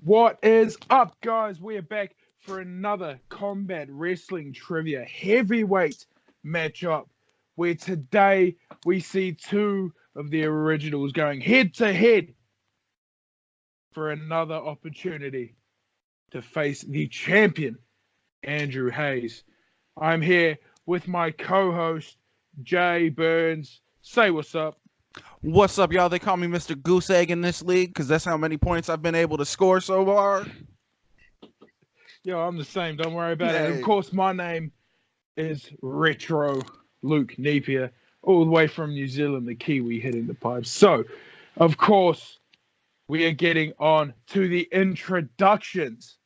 What is up, guys? We're back for another combat wrestling trivia heavyweight matchup where today we see two of the originals going head to head for another opportunity to face the champion, Andrew Hayes. I'm here with my co host, Jay Burns. Say what's up. What's up, y'all? They call me Mr. Goose Egg in this league because that's how many points I've been able to score so far. Yo, I'm the same. Don't worry about it. And of Hey. course, my name is Retro Luke Napier, all the way from New Zealand, the Kiwi hitting the pipes. So, of course, we are getting on to the introductions,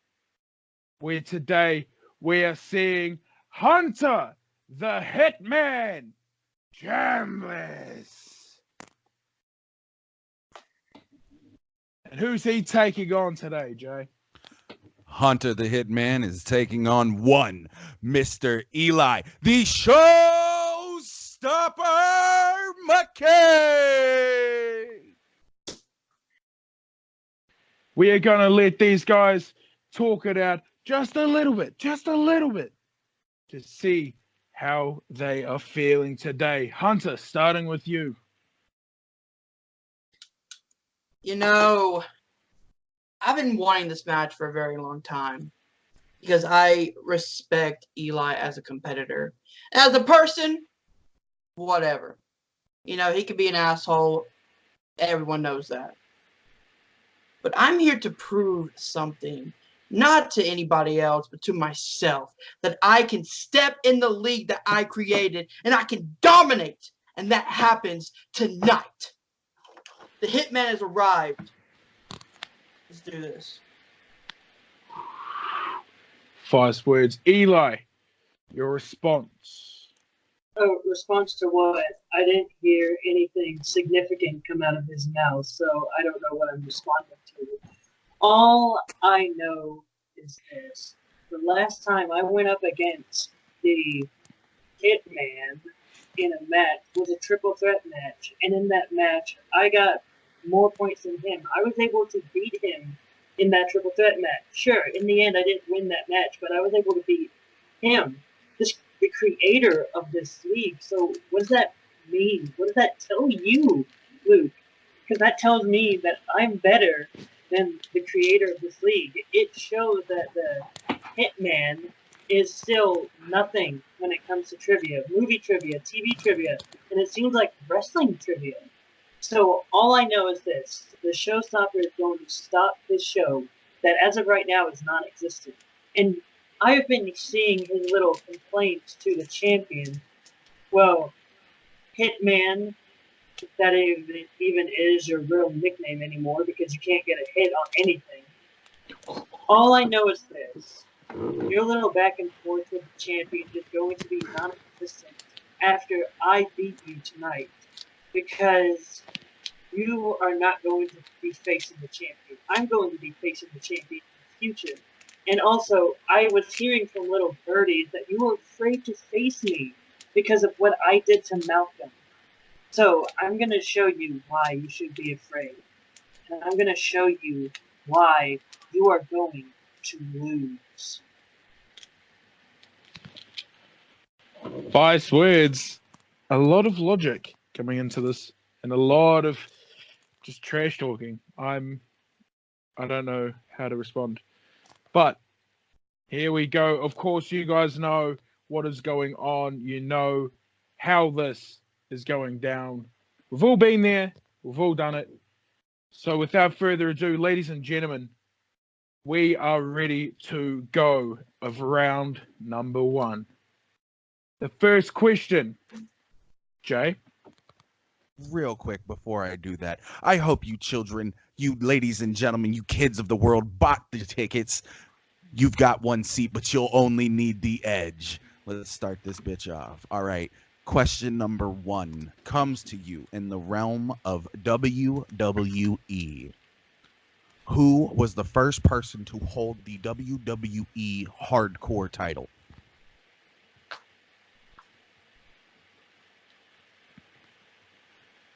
where today we are seeing Hunter the Hitman Chambless. And who's he taking on today, Jay? Hunter the Hitman is taking on one Mr. Eli, the Showstopper McCraig. We are going to let these guys talk it out just a little bit, to see how they are feeling today. Hunter, starting with you. You know, I've been wanting this match for a very long time because I respect Eli as a competitor. As a person, whatever. He could be an asshole. Everyone knows that. But I'm here to prove something, not to anybody else, but to myself, that I can step in the league that I created and I can dominate. And that happens tonight. The Hitman has arrived. Let's do this. 5 words. Eli, your response. Oh, response to what? I didn't hear anything significant come out of his mouth, so I don't know what I'm responding to. All I know is this. The last time I went up against the Hitman in a match was a triple threat match, and in that match, I got more points than him. I was able to beat him in that triple threat match. Sure, in the end, I didn't win that match, but I was able to beat him, the creator of this league. So what does that mean? What does that tell you, Luke? Because that tells me that I'm better than the creator of this league. It shows that the Hitman is still nothing when it comes to trivia, movie trivia, TV trivia, and it seems like wrestling trivia. So all I know is this: the showstopper is going to stop this show that, as of right now, is non-existent. And I've been seeing his little complaints to the champion. Well, Hitman, if that even is your real nickname anymore, because you can't get a hit on anything. All I know is this: your little back and forth with the champion is going to be non-existent after I beat you tonight, because you are not going to be facing the champion. I'm going to be facing the champion in the future. And also, I was hearing from little birdies that you were afraid to face me because of what I did to Malcolm. So, I'm going to show you why you should be afraid. And I'm going to show you why you are going to lose. 5 words. A lot of logic coming into this, and a lot of just trash talking. I don't know how to respond. But here we go. Of course, you guys know what is going on. You know how this is going down. We've all been there. We've all done it. So without further ado, ladies and gentlemen, we are ready to go of round number 1. The first question, Jay. Real quick before I do that, I hope you children, you ladies and gentlemen, you kids of the world bought the tickets. You've got one seat, but you'll only need the edge. Let's start this bitch off. All right. Question number 1 comes to you in the realm of WWE. Who was the first person to hold the WWE Hardcore title?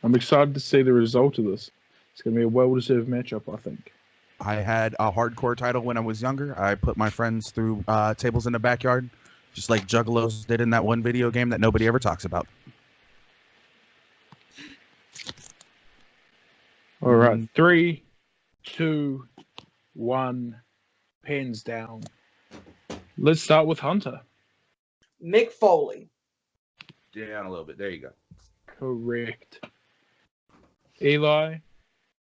I'm excited to see the result of this. It's going to be a well-deserved matchup, I think. I had a hardcore title when I was younger. I put my friends through tables in the backyard, just like Juggalos did in that one video game that nobody ever talks about. All right, 3, 2, 1, pens down. Let's start with Hunter. Mick Foley. Down a little bit. There you go. Correct. Eli.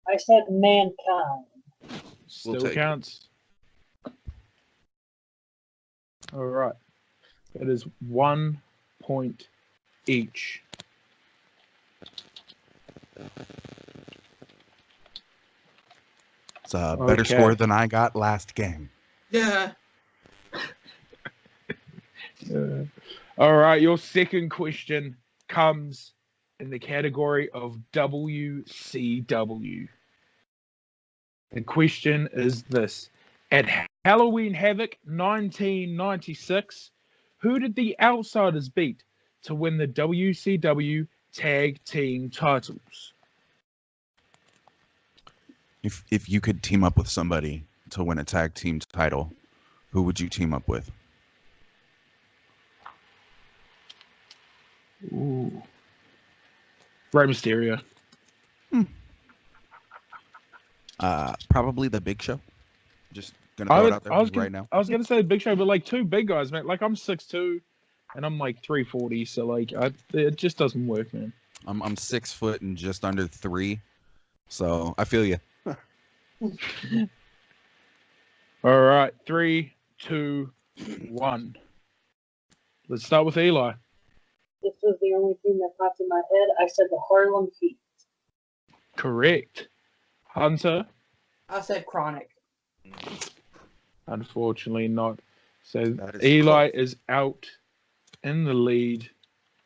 I said Mankind. Still take it. counts. All right. That is 1 point each. It's a better Okay. score than I got last game. Yeah. All right. Your second question comes in the category of WCW. The question is this. At Halloween Havoc 1996, who did the Outsiders beat to win the WCW Tag Team titles? If you could team up with somebody to win a tag team title, who would you team up with? Ooh. Rey Mysterio. Probably the Big Show. Just gonna throw it out there right now. I was gonna say Big Show, but like two big guys, man. Like I'm 6'2", and I'm like 340, so like it just doesn't work, man. I'm 6 foot and just under 3, so I feel you. All right, 3, 2, 1. Let's start with Eli. This was the only thing that popped in my head. I said the Harlem Heat. Correct. Hunter. I said Chronic. Unfortunately not. So That is Eli close. is out in the lead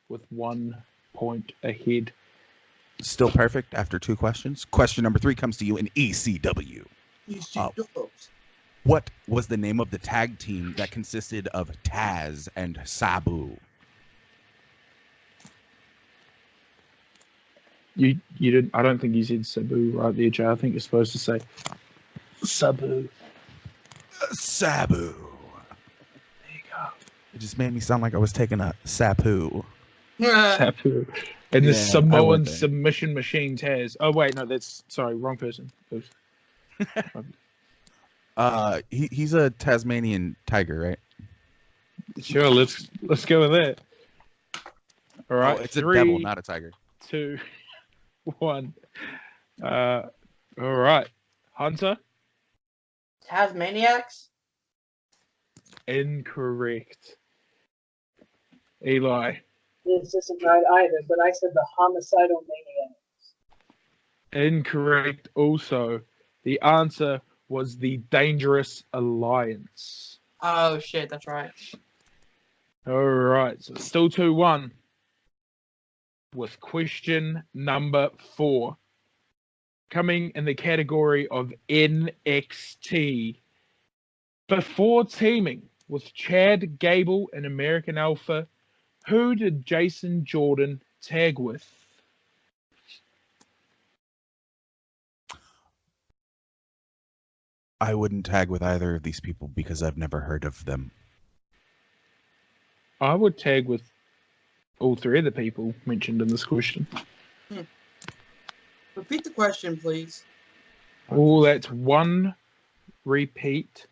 with 1 point ahead. Still perfect after 2 questions. Question number 3 comes to you in ECW. What was the name of the tag team that consisted of Taz and Sabu? You didn't. I don't think you said Sabu right there, Jay. I think you're supposed to say Sabu. Sabu. There you go. It just made me sound like I was taking a Sapu. Sabu. And the Yeah, I Samoan went there. submission machine Taz. Oh wait, no, that's sorry, wrong person. Oops. He's a Tasmanian tiger, right? Sure, let's go with that. All right, Oh, it's 3, a devil, not a tiger. 2, 1. All right, Hunter. Tasmaniacs? Incorrect. Eli. This isn't right either, but I said the Homicidal Maniacs. Incorrect. Also, the answer was the Dangerous Alliance. Oh shit, that's right. All right, so it's still 2-1. With question number 4, coming in the category of NXT. Before teaming with Chad Gable and American Alpha, who did Jason Jordan tag with? I wouldn't tag with either of these people because I've never heard of them. I would tag with all 3 of the people mentioned in this question. Repeat the question, please. Oh, that's 1 repeat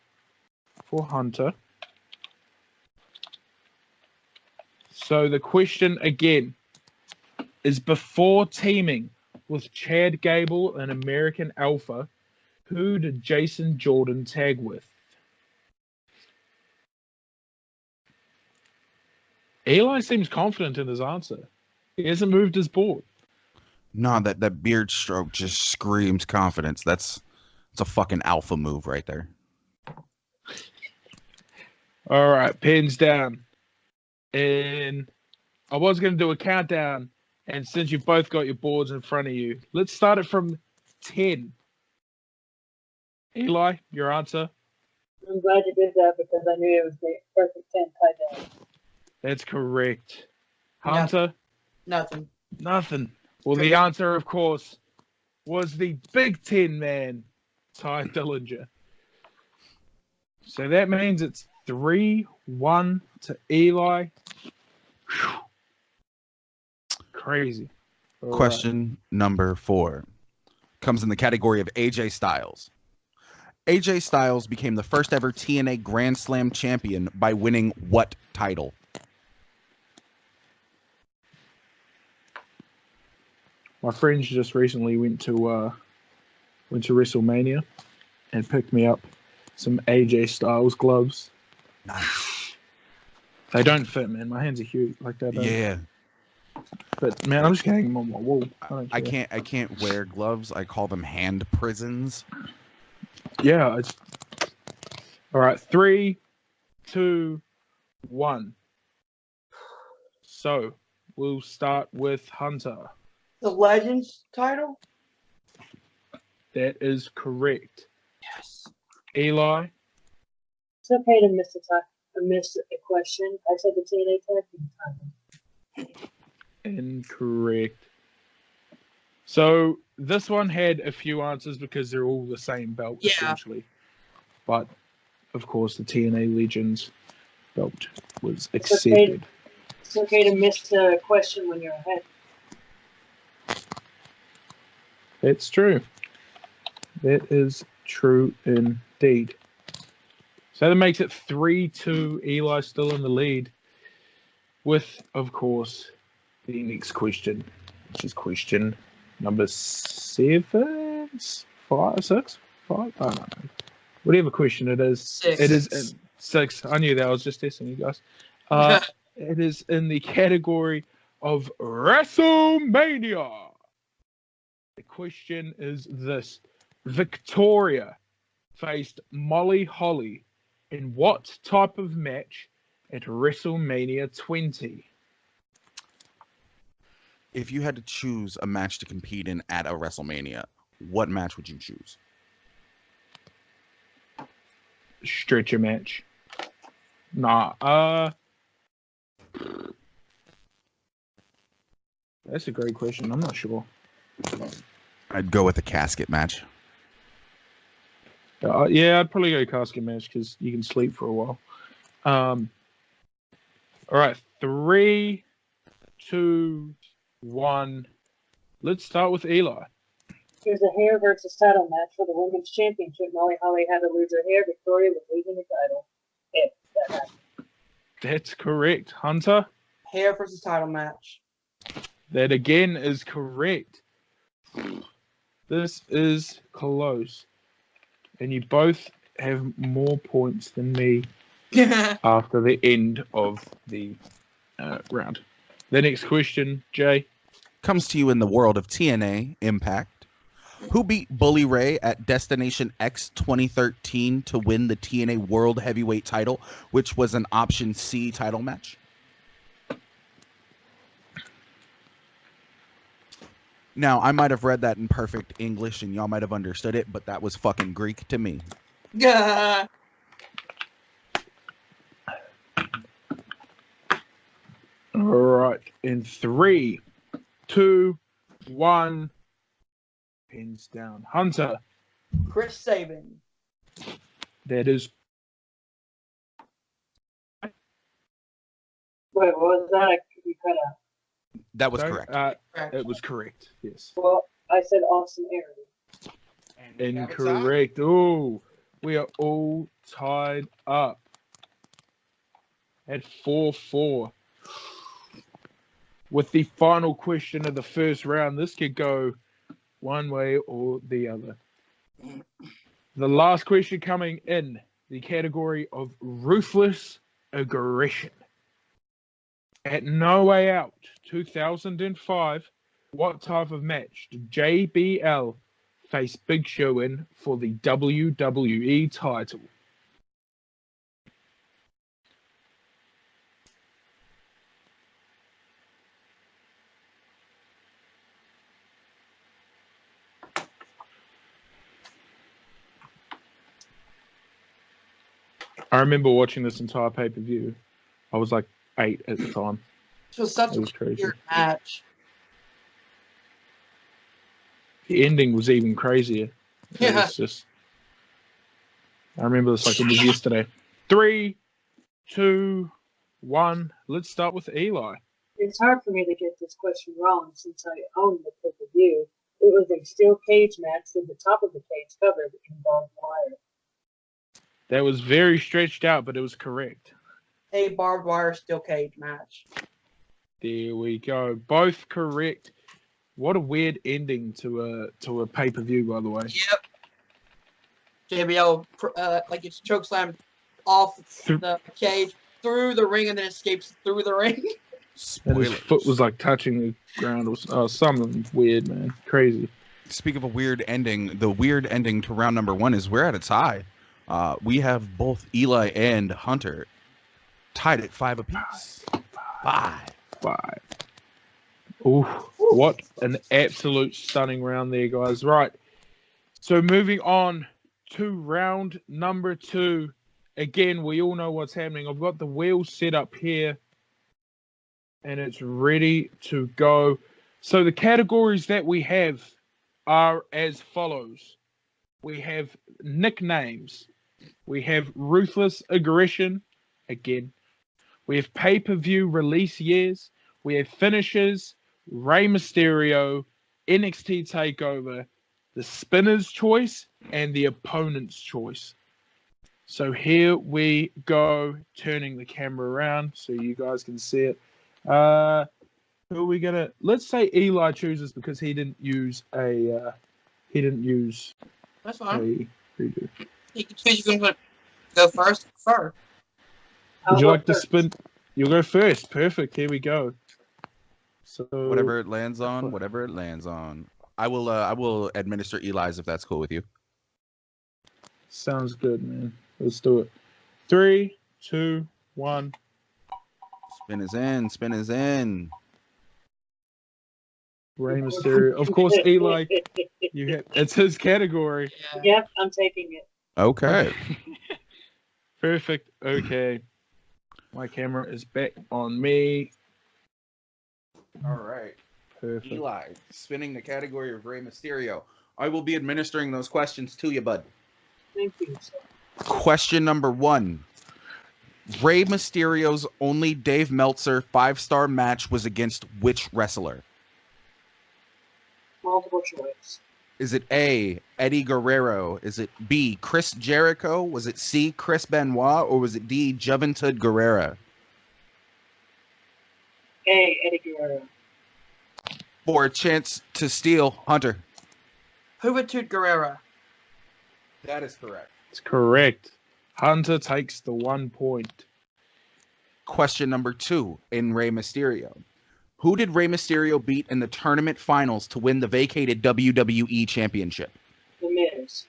for Hunter. So the question again is, before teaming with Chad Gable and American Alpha, who did Jason Jordan tag with? Eli seems confident in his answer. He hasn't moved his board. No, that beard stroke just screams confidence. It's a fucking alpha move right there. All right, pens down. And I was going to do a countdown, and since you've both got your boards in front of you, let's start it from 10. Eli, your answer? I'm glad you did that because I knew it was the perfect 10 tied down. That's correct. Hunter? Nothing. Nothing. Well, the answer, of course, was the Big Ten man, Ty Dillinger. So that means it's 3-1 to Eli. Whew. Crazy. All right. Question number 4 comes in the category of AJ Styles. AJ Styles became the first ever TNA Grand Slam champion by winning what title? My friends just recently went to WrestleMania and picked me up some AJ Styles gloves. Nice. They don't fit, man. My hands are huge. Like that. Yeah. But man, I'm just hanging them on my wall. I can't wear gloves. I call them hand prisons. Yeah. All right. 3, 2, 1. So we'll start with Hunter. The Legends title? That is correct. Yes. Eli. It's okay to miss a question. I said the TNA Tag Team title. Incorrect. So this one had a few answers because they're all the same belt, essentially. But of course, the TNA Legends belt was accepted. It's okay to miss a question when you're ahead. That's true. That is true indeed. So that makes it 3-2. Eli still in the lead. With, of course, the next question, which is question number 7, 5, 6, 5. I don't know. Whatever question it is. 6. It is 6. I knew that. I was just testing you guys. It is in the category of WrestleMania. The question is this. Victoria faced Molly Holly in what type of match at WrestleMania 20? If you had to choose a match to compete in at a WrestleMania, what match would you choose? Stretcher match. Nah. That's a great question. I'm not sure. I'd go with a casket match. Yeah, I'd probably go casket match because you can sleep for a while. All right, 3, 2, 1. Let's start with Eli. Here's a hair versus title match for the Women's Championship. Molly Holly had to lose her hair. Victoria was losing the title. If that happened. That's correct. Hunter? Hair versus title match. That again is correct. This is close. And you both have more points than me after the end of the round. The next question, Jay. Comes to you in the world of TNA Impact. Who beat Bully Ray at Destination X 2013 to win the TNA World Heavyweight title, which was an Option C title match? Now, I might have read that in perfect English and y'all might have understood it, but that was fucking Greek to me. Yeah. All right. In 3, 2, 1. Pins down. Hunter. Chris Sabin. That is. Wait, what was that? You cut out. That was Sorry, correct. It was correct. Yes. Well, I said Austin Aries. Incorrect. Oh, we are all tied up at 4-4. With the final question of the first round, this could go one way or the other. The last question coming in the category of ruthless aggression. At No Way Out 2005, what type of match did JBL face Big Show in for the WWE title? I remember watching this entire pay-per-view. I was like 8 at the time. It was such It was a crazy. weird match. The ending was even crazier. It Yeah. was just I remember this like it was yesterday. 3, 2, 1. Let's start with Eli. It's hard for me to get this question wrong since I own the pay-per-view. It was a steel cage match with the top of the cage covered in barbed wire. That was very stretched out, but it was correct. A barbed wire steel cage match. There we go. Both correct. What a weird ending to a pay-per-view, by the way. Yep. JBL like it's chokeslammed off the cage through the ring and then escapes through the ring. And his foot was like touching the ground. It was something weird, man. Crazy. Speak of a weird ending, the weird ending to round number 1 is we're at a tie. We have both Eli and Hunter tied at 5 apiece. 5. Ooh, what an absolute stunning round there, guys. Right. So moving on to round number 2. Again, we all know what's happening. I've got the wheels set up here. And it's ready to go. So the categories that we have are as follows. We have nicknames. We have ruthless aggression. Again. We have pay-per-view release years. We have finishes. Rey Mysterio. NXT TakeOver. The spinner's choice. And the opponent's choice. So here we go. Turning the camera around so you guys can see it. Who are we gonna? Let's say Eli chooses because he didn't use a. That's fine. A redo. You can choose. You can go first. First. Would you like to spin? You'll go first. Perfect. Here we go. So Whatever it lands on. I will administer Eli's if that's cool with you. Sounds good, man. Let's do it. 3, 2, 1. Spin is in. Rey Mysterio. Of course, Eli. It's his category. Yep, I'm taking it. Okay. Perfect. Okay. My camera is back on me. All right. Perfect. Eli, spinning the category of Rey Mysterio. I will be administering those questions to you, bud. Thank you, sir. Question number 1. Rey Mysterio's only Dave Meltzer 5-star match was against which wrestler? Multiple choice. Is it A, Eddie Guerrero? Is it B, Chris Jericho? Was it C, Chris Benoit? Or was it D, Juventud Guerrera? A, Eddie Guerrero. For a chance to steal, Hunter. Juventud Guerrera. That is correct. It's correct. Hunter takes the 1 point. Question number 2 in Rey Mysterio. Who did Rey Mysterio beat in the tournament finals to win the vacated WWE Championship? The Miz.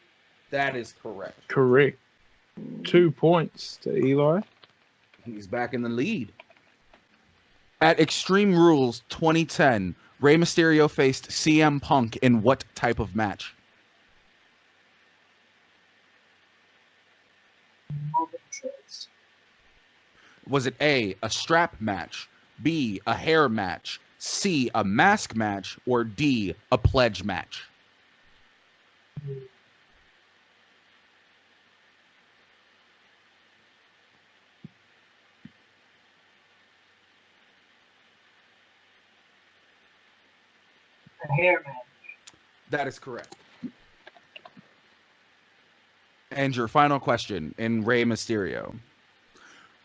That is correct. Correct. 2 points to Eli. He's back in the lead. At Extreme Rules 2010, Rey Mysterio faced CM Punk in what type of match? Multiple choice. Was it A, a strap match, B, a hair match, C, a mask match, or D, a pledge match? A hair match. That is correct. And your final question in Rey Mysterio.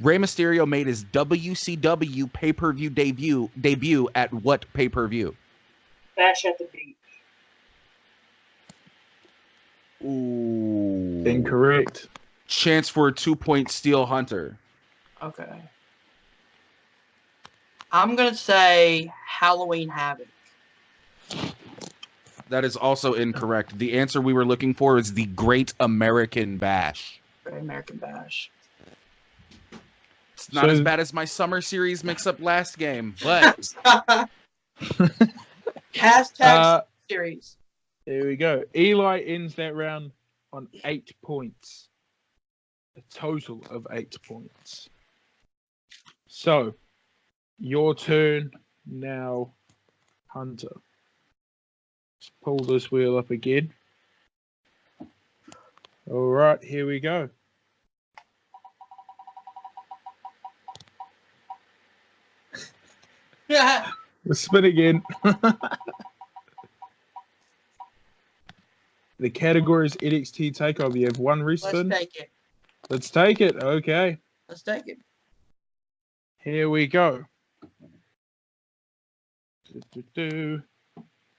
Rey Mysterio made his WCW pay-per-view debut at what pay-per-view? Bash at the Beach. Ooh. Incorrect. Chance for a 2-point steal, Hunter. Okay. I'm gonna say Halloween Havoc. That is also incorrect. The answer we were looking for is the Great American Bash. Great American Bash. It's not as bad as my Summer Series mix-up last game, but... Hashtag series. There we go. Eli ends that round on 8 points. A total of 8 points. So, your turn now, Hunter. Let's pull this wheel up again. All right, here we go. Let's spin again. The category is NXT Takeover. You have one respin. Let's take it. Let's take it. Okay. Let's take it. Here we go.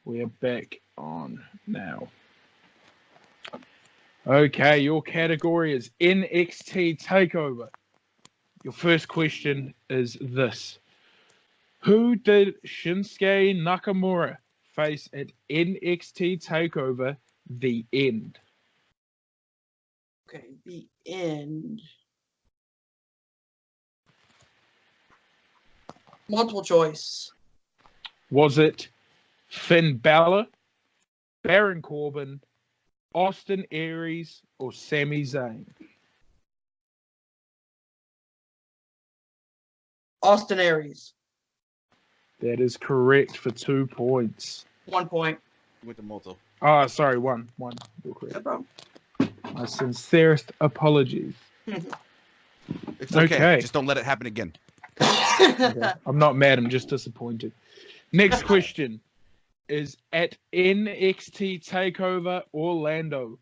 We are back on now. Okay, your category is NXT Takeover. Your first question is this. Who did Shinsuke Nakamura face at NXT Takeover The End? Okay, The End. Multiple choice. Was it Finn Balor, Baron Corbin, Austin Aries, or Sami Zayn? Austin Aries. That is correct for 2 points. 1 point. With the multiple. Ah, sorry, one. You're correct. No problem. My sincerest apologies. It's okay. Okay. Just don't let it happen again. Okay. I'm not mad, I'm just disappointed. Next question is at NXT TakeOver Orlando,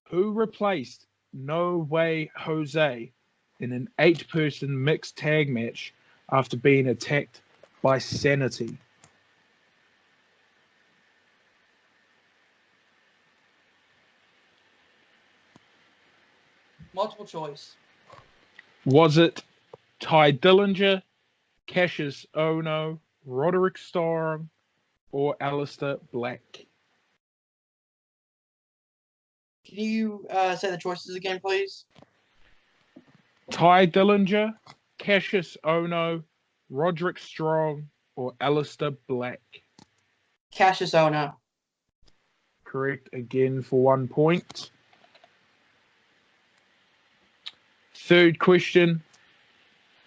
who replaced No Way Jose in an 8-person mixed tag match after being attacked by Sanity? Multiple choice. Was it Ty Dillinger, Cassius Ohno, Roderick Strong, or Aleister Black? Can you say the choices again, please? Ty Dillinger, Cassius Ohno, Roderick Strong, or Aleister Black? Cassius Ohno. Correct again for 1 point. Third question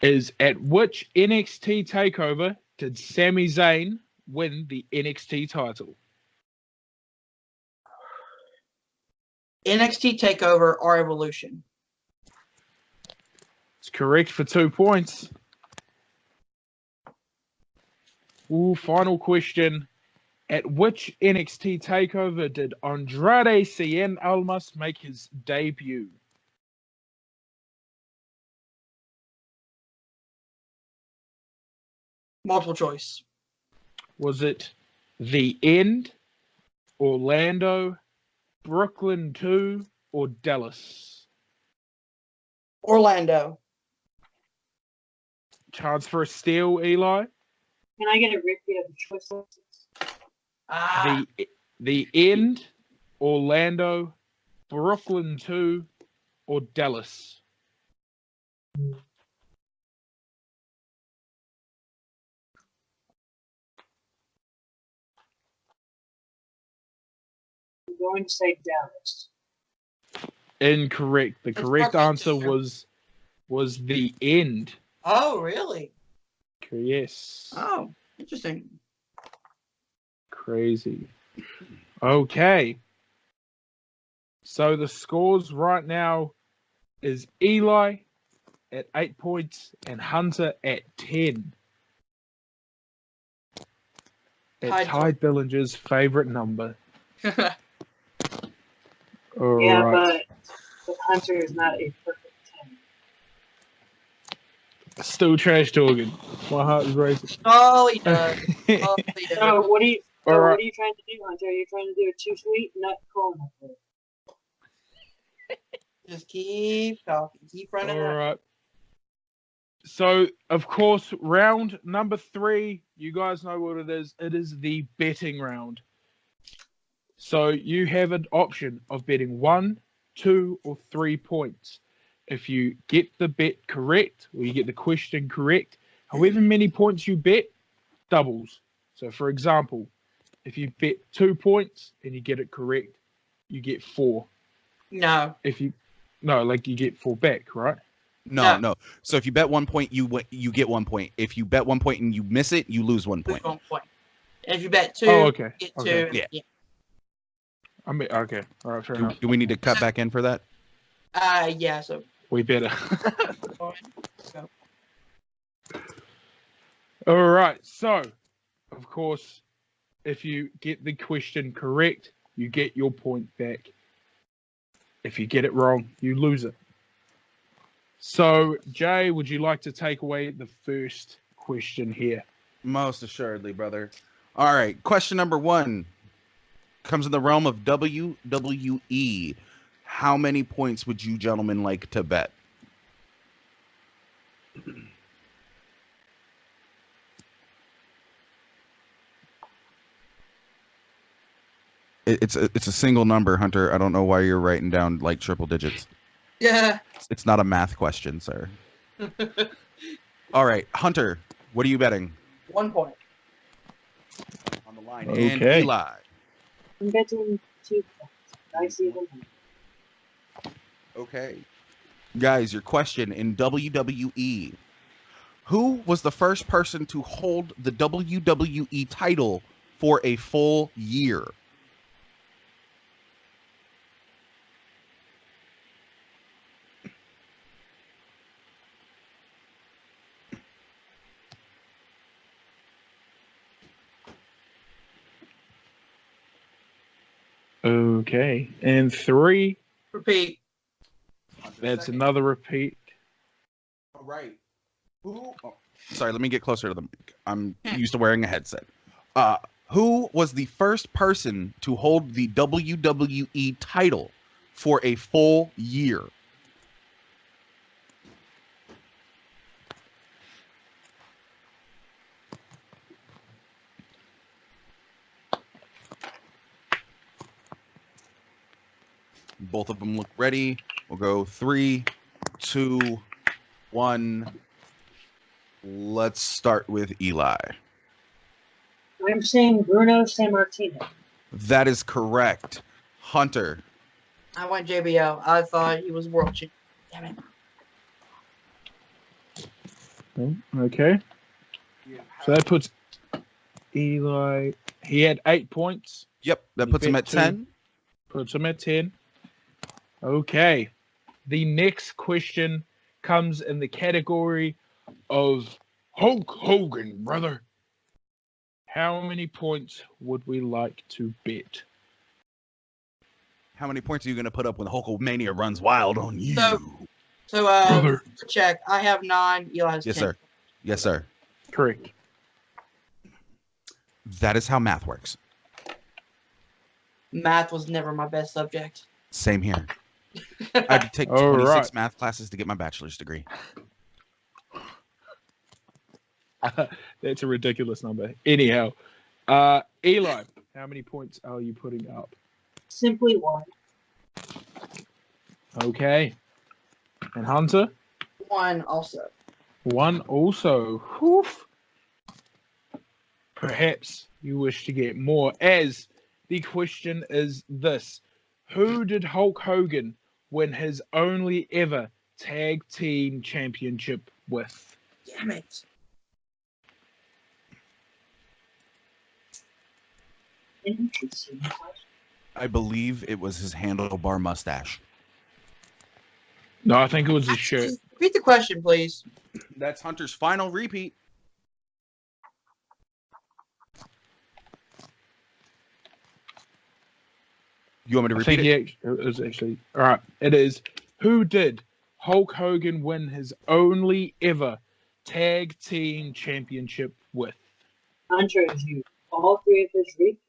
is at which NXT TakeOver did Sami Zayn win the NXT title? NXT TakeOver or Evolution. It's correct for 2 points. Ooh, final question. At which NXT TakeOver did Andrade Cien Almas make his debut? Multiple choice. Was it The End, Orlando, Brooklyn 2, or Dallas? Orlando. Chance for a steal, Eli? Can I get a repeat of the choices? The End, Orlando, Brooklyn 2, or Dallas? I'm going to say Dallas. Incorrect. The It's correct Brooklyn answer 2. was The End. Oh, really? Yes. Oh, interesting. Crazy. Okay. So the scores right now is Eli at 8 points and Hunter at 10. At Ty Dillinger's favorite number. All Yeah, right. but Hunter is not a perfect 10. Still trash talking. My heart is racing. Oh, he does. Oh, he does. So what are you Alright. trying to do, Hunter? Are you trying to do it too sweet? Not cool enough. Just keep talking. Keep running All around. right. So, of course, round number 3, you guys know what it is. It is the betting round. So you have an option of betting 1, 2, or 3 points. If you get the bet correct, or you get the question correct, however many points you bet, doubles. So, for example, if you bet 2 points and you get it correct, you get 4. No. You get 4 back, right? No. So if you bet 1 point, you get 1 point. If you bet 1 point and you miss it, you lose 1 point. Lose 1 point. And if you bet 2, Okay. get 2. Okay. Yeah. Okay. All right, fair enough. Do we need to cut back in for that? Yeah. So We better. go ahead. All right. So, of course, if you get the question correct, you get your point back. If you get it wrong, you lose it. So, Jay, would you like to take away the first question here? Most assuredly, brother. All right. Question number 1 comes in the realm of WWE. How many points would you gentlemen like to bet? It's a single number, Hunter. I don't know why you're writing down like triple digits. Yeah. It's not a math question, sir. All right, Hunter, what are you betting? 1 point. On the line. Okay. And Eli. I'm betting 2 points. I see them. Okay. Guys, your question in WWE. Who was the first person to hold the WWE title for a full year? Okay. And 3, Repeat. that's another repeat. All right. Who? Oh, sorry, let me get closer to the mic. I'm used to wearing a headset. Who was the first person to hold the WWE title for a full year? Both of them look ready. We'll go 3, 2, 1. Let's start with Eli. I'm saying Bruno Sammartino. That is correct. Hunter. I went JBL. I thought he was world champion. Damn it. Okay. So that puts Eli. He had 8 points. Yep, that He puts him bet at 2. 10. Puts him at 10. Okay. The next question comes in the category of Hulk Hogan, brother. How many points would we like to bet? How many points are you going to put up when Hulkamania runs wild on you? So, Brother. check. I have 9. Eli has 10. Yes, sir. Yes, sir. Correct. That is how math works. Math was never my best subject. Same here. I had to take All 26 right. math classes to get my bachelor's degree. That's a ridiculous number. Anyhow, Eli, how many points are you putting up? Simply 1. Okay. And Hunter? 1 also. 1 also. Whew. Perhaps you wish to get more, as the question is this. Who did Hulk Hogan win his only ever tag team championship with? Damn it. Interesting question. I believe it was his handlebar mustache. No, I think it was his shirt. Just repeat the question, please. That's Hunter's final repeat. You want me to I repeat think it? it was actually all right. It is. Who did Hulk Hogan win his only ever tag team championship with? Andre's you. All 3 of his repeats.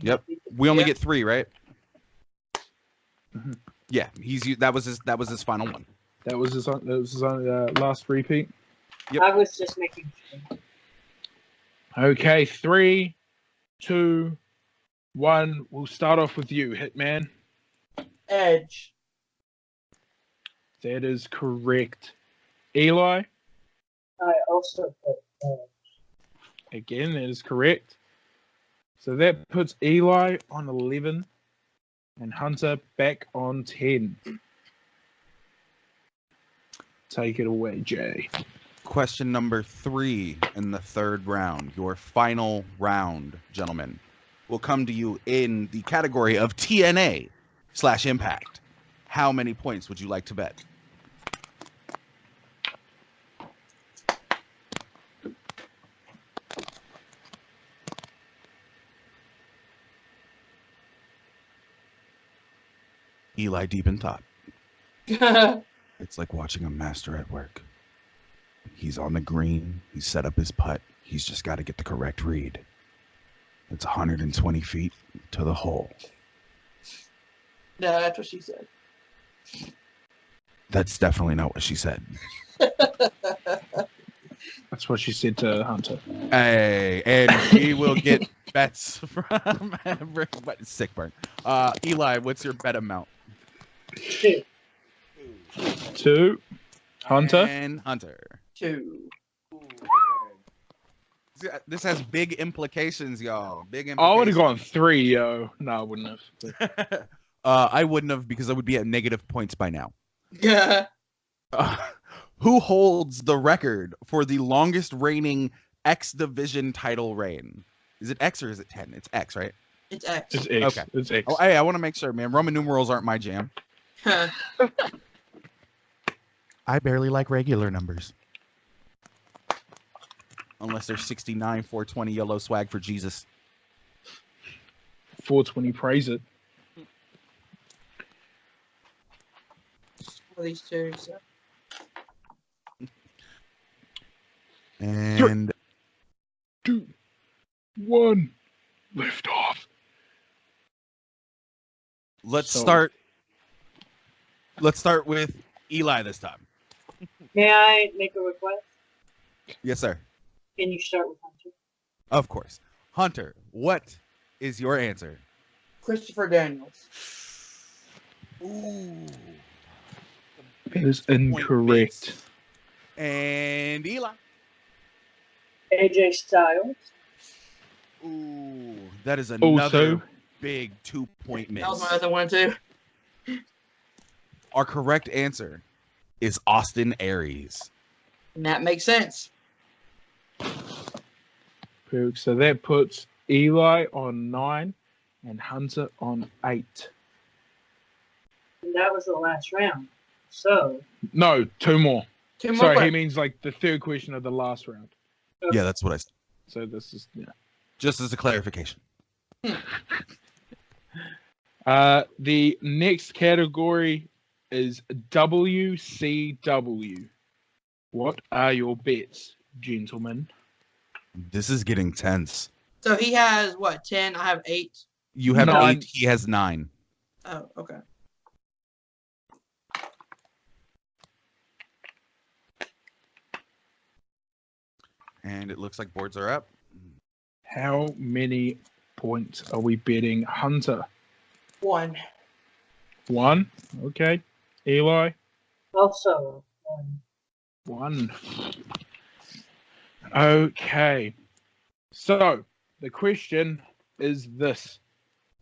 Yep. We only Yeah. get 3, right? Mhm. Yeah, that was his final one. That was his last repeat. Yep. I was just making sure. Okay, 3, 2, 1. We'll start off with you, Hitman. Edge. That is correct. Eli, I also put again, that is correct. So that puts Eli on 11 and Hunter back on 10. Take it away, Jay. Question number 3 in the 3rd round, your final round, gentlemen, will come to you in the category of TNA/Impact. How many points would you like to bet? Eli deep in thought. It's like watching a master at work. He's on the green. He's set up his putt. He's just got to get the correct read. It's 120 feet to the hole. No, that's what she said. That's definitely not what she said. That's what she said to Hunter. Hey, and we will get bets from everybody. Sick burn. Eli, what's your bet amount? 2. 2. Hunter. And Hunter. 2. This has big implications, y'all. Big I implications. would have gone 3, yo. No, I wouldn't have. I wouldn't have because I would be at negative points by now. Yeah. Who holds the record for the longest reigning X Division title reign? Is it X or is it 10? It's X, right? It's X. It's X. Okay. It's X. Oh, hey, I want to make sure, man. Roman numerals aren't my jam. I barely like regular numbers. Unless they're 69, 420 yellow swag for Jesus. 420, praise it. For these two. So. And 2, 1, lift off. let's So- start with Eli this time. May I make a request? Yes, sir. Can you start with Hunter? Of course. Hunter, what is your answer? Christopher Daniels. Ooh. That is incorrect. And Eli. AJ Styles. Ooh, that is another Also, big 2-point miss. That was my other one too. Our correct answer is Austin Aries. And that makes sense. so that puts Eli on 9 and Hunter on 8. And that was the last round. So, No, 2 more. Two more Sorry, he questions. means like the third question of the last round. Yeah, that's what I said. So this is Just as a clarification. the next category is WCW. What are your bets, gentlemen? This is getting tense. So he has what, 10? I have 8. You have 9. 8, he has 9. Oh, okay. And it looks like boards are up. How many points are we betting Hunter? 1. 1. Okay. Eli? also, 1. Okay. So, the question is this.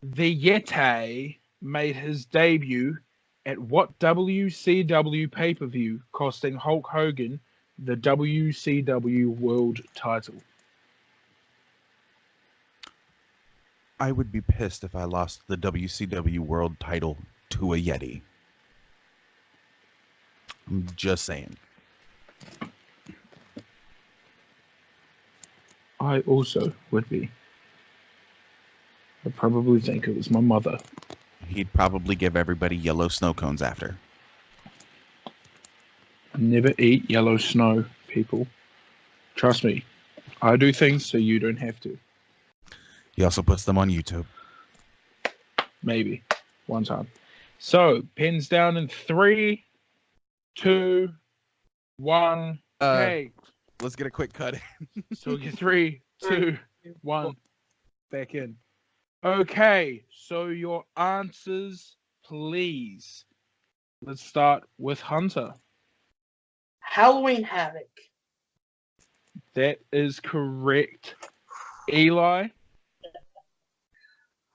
The Yeti made his debut at what WCW pay-per-view, costing Hulk Hogan the WCW World title? I would be pissed if I lost the WCW World title to a Yeti. I'm just saying. I also would be. I probably think it was my mother. He'd probably give everybody yellow snow cones after. Never eat yellow snow, people. Trust me. I do things so you don't have to. He also puts them on YouTube. Maybe. One time. So, pens down in 3, 2, 1. Okay. Let's get a quick cut. So get 3, 2, 1. Back in. Okay. So your answers, please. Let's start with Hunter. Halloween Havoc. That is correct. Eli,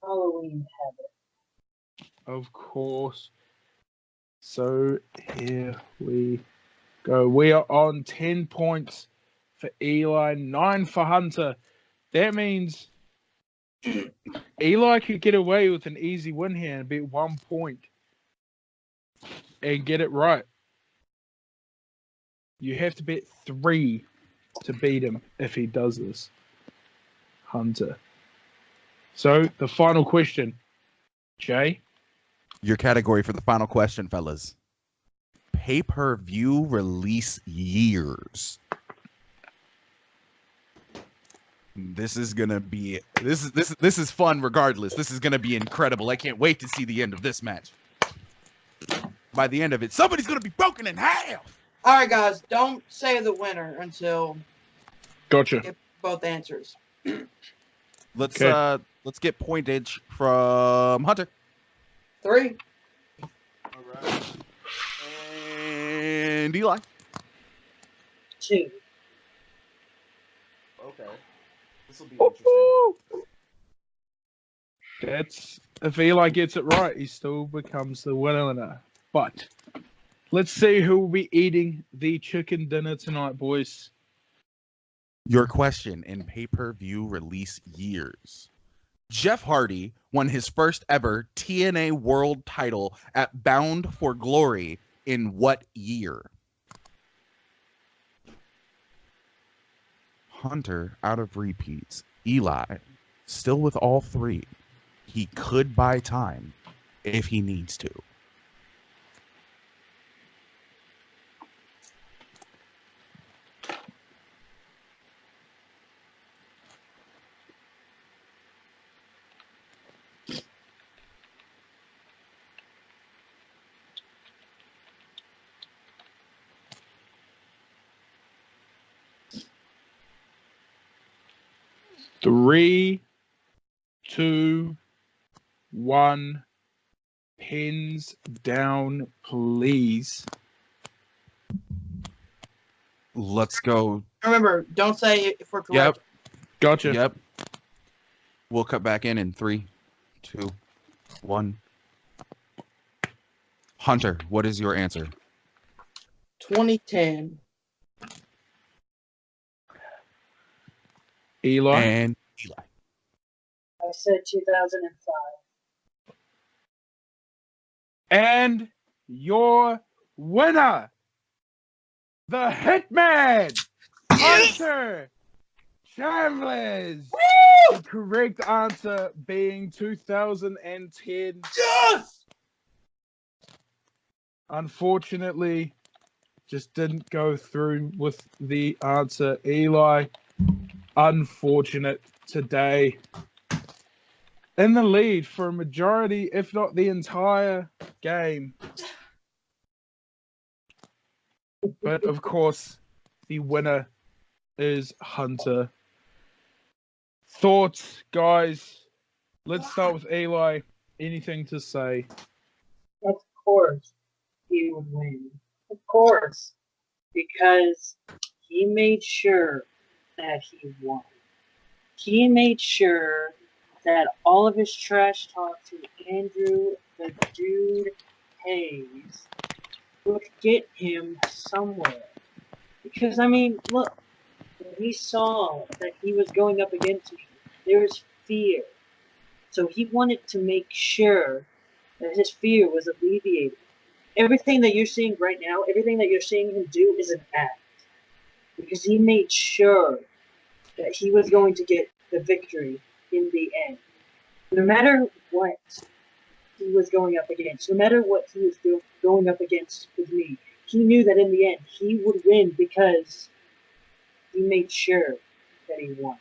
Halloween Havoc. of course. So here we go. We are on 10 points for Eli, 9 for Hunter. That means Eli could get away with an easy win here and beat 1 point. and get it right. You have to bet 3 to beat him if he does this, Hunter. So, the final question, Jay. Your category for the final question, fellas. Pay-per-view release years. This is gonna be this is fun regardless. This is gonna be incredible. I can't wait to see the end of this match. By the end of it, somebody's gonna be broken in half. All right, guys, don't say the winner until Gotcha. get both answers. Let's get pointage from Hunter. 3. All right. And Eli. 2. Okay. This will be Woo-hoo! That's if Eli gets it right, he still becomes the winner. But let's see who will be eating the chicken dinner tonight, boys. Your question in pay-per-view release years. Jeff Hardy won his first ever TNA World title at Bound for Glory in what year? Hunter out of repeats. Eli still with all 3. He could buy time if he needs to. Three, 2, 1. Pens down, please. Let's go. Remember, don't say if we're correct. Yep. Gotcha. Yep. We'll cut back in 3, 2, 1. Hunter, what is your answer? 2010. Eli. And Eli. I said 2005. And your winner, the Hitman, Hunter Chambless. The correct answer being 2010. Yes! Unfortunately, just didn't go through with the answer. Eli, unfortunate today. In the lead for a majority, if not the entire game. But of course, the winner is Hunter. Thoughts, guys? Let's start with Eli. Anything to say? Of course, he would win. Of course, because he made sure that he won. He made sure that all of his trash talk to Andrew the Dude Hayes would get him somewhere. Because, I mean, look, when he saw that he was going up against me, there was fear. So he wanted to make sure that his fear was alleviated. Everything that you're seeing right now, everything that you're seeing him do is an act. Because he made sure that he was going to get the victory in the end. No matter what he was going up against, no matter what he was going up against with me, he knew that in the end he would win because he made sure that he won.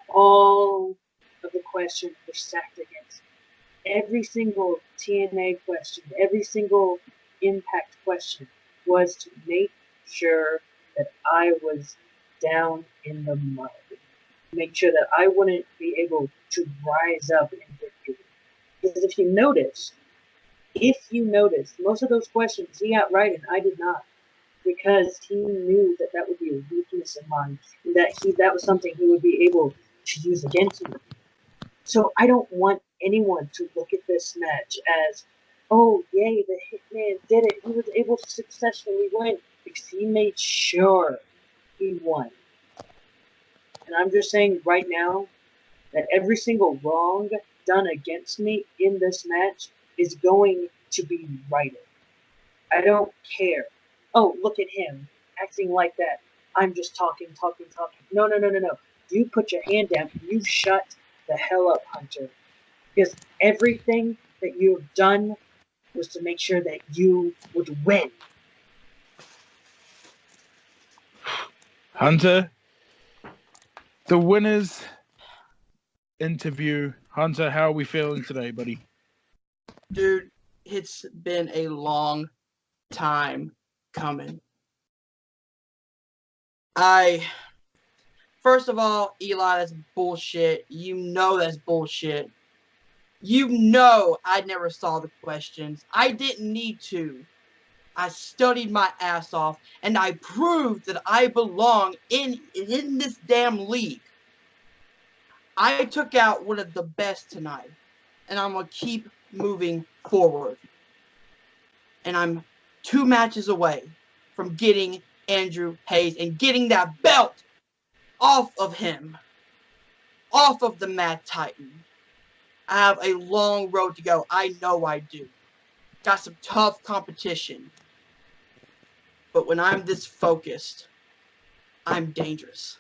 All of the questions were stacked against him. Every single TNA question, every single Impact question was to make sure that I was down in the mud. Make sure that I wouldn't be able to rise up in victory. Because if you notice, most of those questions he got right and I did not. Because he knew that that would be a weakness of mine, and that was something he would be able to use against me. So I don't want anyone to look at this match as, oh, yay, the Hitman did it. He was able to successfully win because he made sure he won. And I'm just saying right now that every single wrong done against me in this match is going to be righted. I don't care. Oh, look at him, acting like that. I'm just talking. No. You put your hand down and you shut the hell up, Hunter. Because everything that you've done was to make sure that you would win. Hunter, the winners interview. Hunter, how are we feeling today, buddy? Dude, it's been a long time coming. First of all, Eli, that's bullshit. You know that's bullshit. You know I never saw the questions. I didn't need to. I studied my ass off, and I proved that I belong in this damn league. I took out one of the best tonight, and I'm going to keep moving forward. And I'm 2 matches away from getting Andrew Hayes and getting that belt off of him, off of the Mad Titan. I have a long road to go. I know I do. Got some tough competition. But when I'm this focused, I'm dangerous.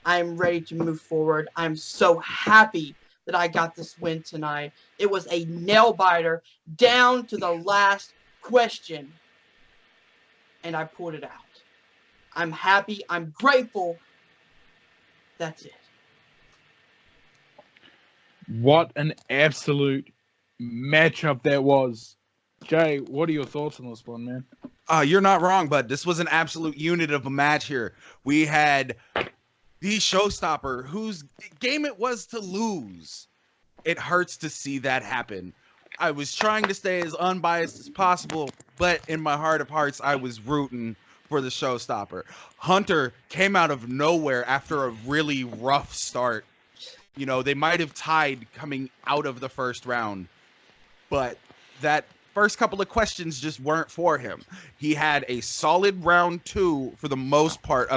I'm ready to move forward. I'm so happy that I got this win tonight. It was a nail biter down to the last question. And I pulled it out. I'm happy. I'm grateful. That's it. What an absolute matchup that was. Jay, what are your thoughts on this one, man? You're not wrong, but this was an absolute unit of a match here. We had the showstopper whose game it was to lose. It hurts to see that happen. I was trying to stay as unbiased as possible, but in my heart of hearts, I was rooting for the showstopper. Hunter came out of nowhere after a really rough start. You know, they might have tied coming out of the first round, but that first couple of questions just weren't for him. He had a solid round 2 for the most part,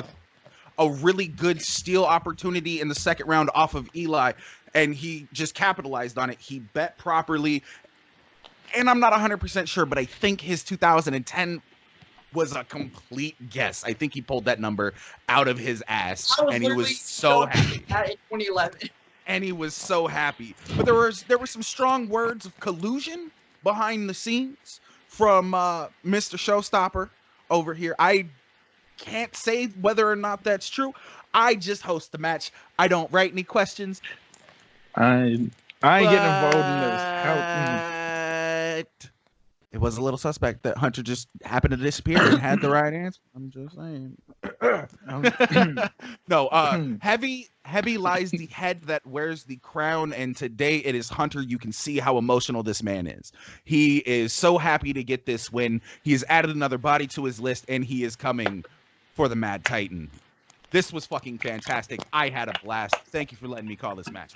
a really good steal opportunity in the second round off of Eli, and he just capitalized on it. He bet properly, and I'm not 100% sure, but I think his 2010 was a complete guess. I think he pulled that number out of his ass, and he was so happy. In 2011. And he was so happy. But there were some strong words of collusion behind the scenes from Mr. Showstopper over here. I can't say whether or not that's true. I just host the match. I don't write any questions. I ain't getting involved in this. But it was a little suspect that Hunter just happened to disappear and had the right answer. I'm just saying. No, heavy lies the head that wears the crown, and today it is Hunter. You can see how emotional this man is. He is so happy to get this win. He has added another body to his list, and he is coming for the Mad Titan. This was fucking fantastic. I had a blast. Thank you for letting me call this match.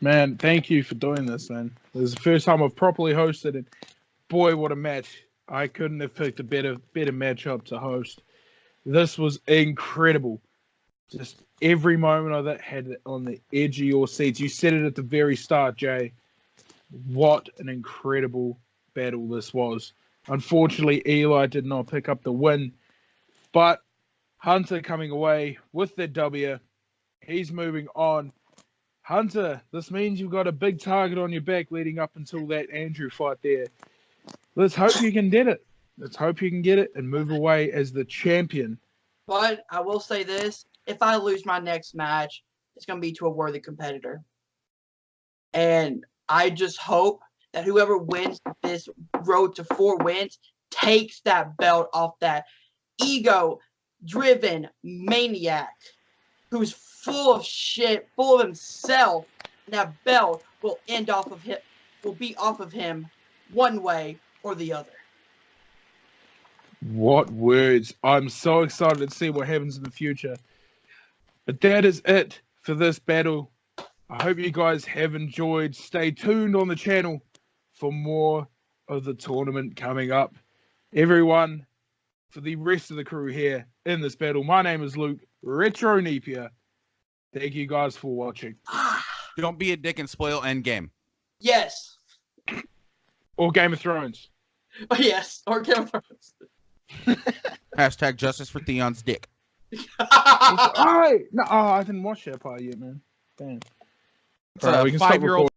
Man, thank you for doing this, man. This is the first time I've properly hosted it. Boy, what a match. I couldn't have picked a better matchup to host. This was incredible. Just every moment of it had it on the edge of your seats. You said it at the very start, Jay. What an incredible battle this was. Unfortunately, Eli did not pick up the win, but Hunter coming away with the W. He's moving on. Hunter, this means you've got a big target on your back leading up until that Andrew fight there. Let's hope you can get it. Let's hope you can get it and move away as the champion. But I will say this. If I lose my next match, it's going to be to a worthy competitor. And I just hope that whoever wins this road to 4 wins takes that belt off that ego-driven maniac who's full of shit, full of himself. And that belt will be off of him one way or the other. What words. I'm so excited to see what happens in the future. But that is it for this battle. I hope you guys have enjoyed. Stay tuned on the channel for more of the tournament coming up. Everyone, for the rest of the crew here in this battle, my name is Luke, Retro Nepia. Thank you guys for watching. Don't be a dick and spoil Endgame. Yes. Or Game of Thrones. Oh, yes, or Game of Thrones. Hashtag justice for Theon's dick. I didn't watch that part yet, man. Damn. It's Alright, a we can stop 5-year-old